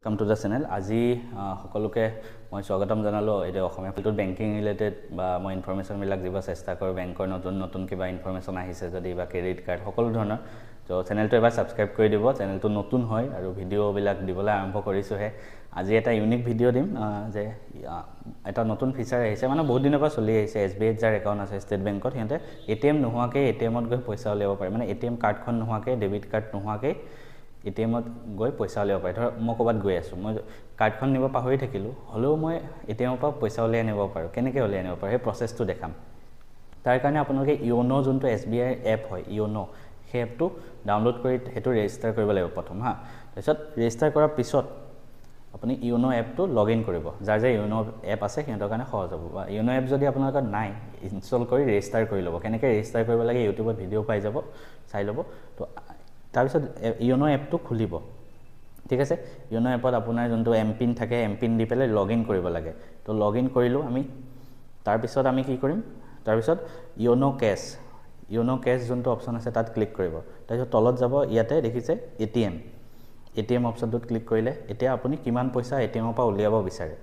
Welcome to the channel. আজি সকলোকে মই স্বাগতম জনালো এটা অসমীয়া ফিল্ডত বেংকিং ৰিলেটেড বা মই ইনফৰমেশন বিলাক দিব চেষ্টা কৰো বেংকৰ নতুন নতুন কিবা ইনফৰমেশন আহিছে যদি বা ক্ৰেডিট কাৰ্ড সকলো ধৰণৰ তো চেনেলটো এবাৰ সাবস্ক্ৰাইব কৰি দিব চেনেলটো নতুন হয় আৰু ভিডিও বিলাক দিবলৈ আৰম্ভ কৰিছো হে আজি এটা ইউনিক ভিডিও দিম যে এটা নতুন ফিচাৰ আহিছে মানে বহুত দিনৰ পৰা চলি আহিছে SBI যাৰ একাউণ্ট আছে ষ্টেট বেংকত হেতে ATM নোহোৱাকে ATMত গৈ পইচা উলিয়াব পাৰে মানে ATM কাৰ্ডখন নোহোৱাকে ডেবিট কাৰ্ড নোহোৱাকে ATMত গৈ পইচা উলিয়াব পাৰে ধৰ মই কবাত গৈ আছো মই কাৰ্ডখন নিব পাহৰি থাকিলো হলেও মই ATMৰ পৰা পইচা উলিয়াই নিব পাৰো কেনেকৈ উলিয়াই নিব পাৰো এই প্ৰসেসটো দেখাম তাৰ কাৰণে আপোনালোকে ইওনো যোনটো SBI এপ হয় ইওনো সেই এপটো ডাউনলোড কৰি হেতু ৰেজিষ্টাৰ কৰিব লাগিব প্ৰথম হা তাৰপিছত ৰেজিষ্টাৰ কৰাৰ পিছত আপুনি ইওনো এপটো লগইন কৰিব যাৰ যে ইওনো এপ আছে হেতৰ কাৰণে সহজ হ'ব বা ইওনো এপ যদি আপোনালোকৰ নাই ইনষ্টল কৰি ৰেজিষ্টাৰ কৰি ল'ব কেনেকৈ ৰেজিষ্টাৰ কৰিব লাগে ইউটিউবত ভিডিও পাই যাব চাই ল'ব তো তাৰপিছত ইওনো এপটো খুলিব ঠিক আছে ইওনো এপত আপোনাৰ যোনটো এমপিন থাকে এমপিন দি পেলে লগইন কৰিব লাগে তো লগইন কৰিলো আমি তাৰপিছত আমি কি কৰিম তাৰপিছত ইওনো কেশ যোনটো অপচন আছে তাত ক্লিক কৰিব তাৰপিছত তলত যাব ইয়াতে দেখিছে ATM অপচনটোত ক্লিক কৰিলে এতিয়া আপুনি কিমান পইচা ATMৰ পৰা উলিয়াব বিচাৰে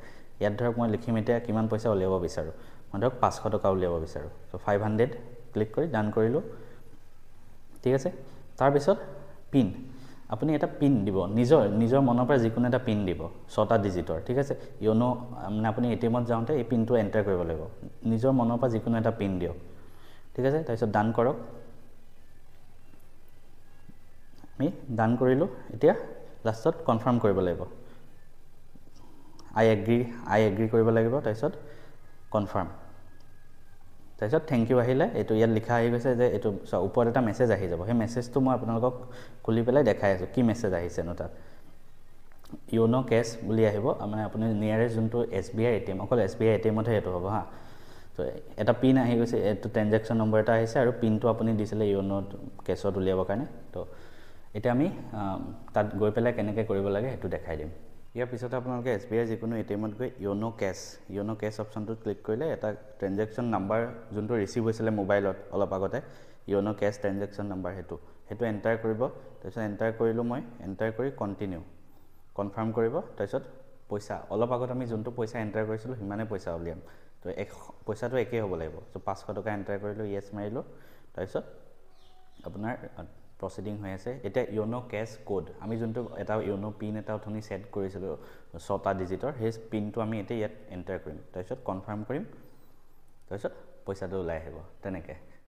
ইয়াত ধৰক মই লিখিম এতিয়া কিমান পইচা উলিয়াব বিচাৰো মই ধৰক 500 টকা উলিয়াব বিচাৰো তো 500 ক্লিক কৰি ডান কৰিলো ঠিক আছে তাৰপিছত পিন আপুনি এটা পিন দিব নিজৰ মনৰ পৰা যিকোনো এটা পিন দিব 6টা ডিজিটৰ ঠিক আছে ইওনো মানে আপুনি ATMত যাওঁতে এই পিনটো এন্টাৰ কৰিব লাগিব নিজৰ মনৰ পৰা যিকোনো এটা পিন দিয়ক ঠিক আছে তাৰপিছত ডান কৰক আমি ডান কৰিলো এতিয়া লাষ্টত কনফাৰ্ম কৰিব লাগিব আই এগ্ৰি কৰিব লাগিব তাৰপিছত কনফাৰ্ম তাৰপিছত থ্যাংক ইউ আহিলে এটো ইয়াত লিখা আহি গৈছে যে এটো ওপৰত এটা মেছেজ আহি যাব সেই মেছেজটো মই আপোনালোকক খুলি পেলাই দেখাই আছো কি মেছেজ আহিছে ন তাত ইওনো কেশ বুলি আহিব মানে আপুনি নিয়াৰেষ্ট যোনটো SBI ATM অকল SBI ATM তে হেতু হ'ব হা তো এটা পিন আহি গৈছে এটো ট্ৰানজাকচন নম্বৰ এটা আহিছে আৰু পিনটো আপুনি দিছিলে ইওনো কেশত উলিয়াবৰ কাৰণে তো এটা আমি তাত গৈ পেলাই কেনেকৈ কৰিব লাগে হেতু দেখাই দিম ইয়াৰ পিছত আপোনালোকে SBI যিকোনো ATMত গৈ ইওনো কেশ অপচনটোত ক্লিক কৰিলে এটা ট্ৰানজাকচন নম্বৰ যোনটো ৰিসিভ হৈছিলে মোবাইলত অলপ আগতে ইওনো কেশ ট্ৰানজাকচন নম্বৰ হেতু এন্টাৰ কৰিব তাৰপিছত এন্টাৰ কৰিলো মই এন্টাৰ কৰি কন্টিনিউ কনফাৰ্ম কৰিব তাৰপিছত পইচা অলপ আগত আমি যোনটো পইচা এন্টাৰ কৰিছিলো হিমানে পইচা উলিয়াম তো পইচাটো একেই হ'ব লাগিব তো 500 টকা এন্টাৰ কৰিলো ইয়েস মাৰিলো তাৰপিছত আপোনাৰ প্ৰসিডিং হৈ আছে এটা ইওনো কেশ কোড আমি যোনটো এটা ইওনো পিন এটা অথনি সেট কৰিছিলো 6টা ডিজিটৰ সেই পিনটো আমি এতিয়া ইয়াত এন্টাৰ কৰিম তাৰপিছত কনফাৰ্ম কৰিম তাৰপিছত পইচাটো ওলাই আহিব তেনেকৈ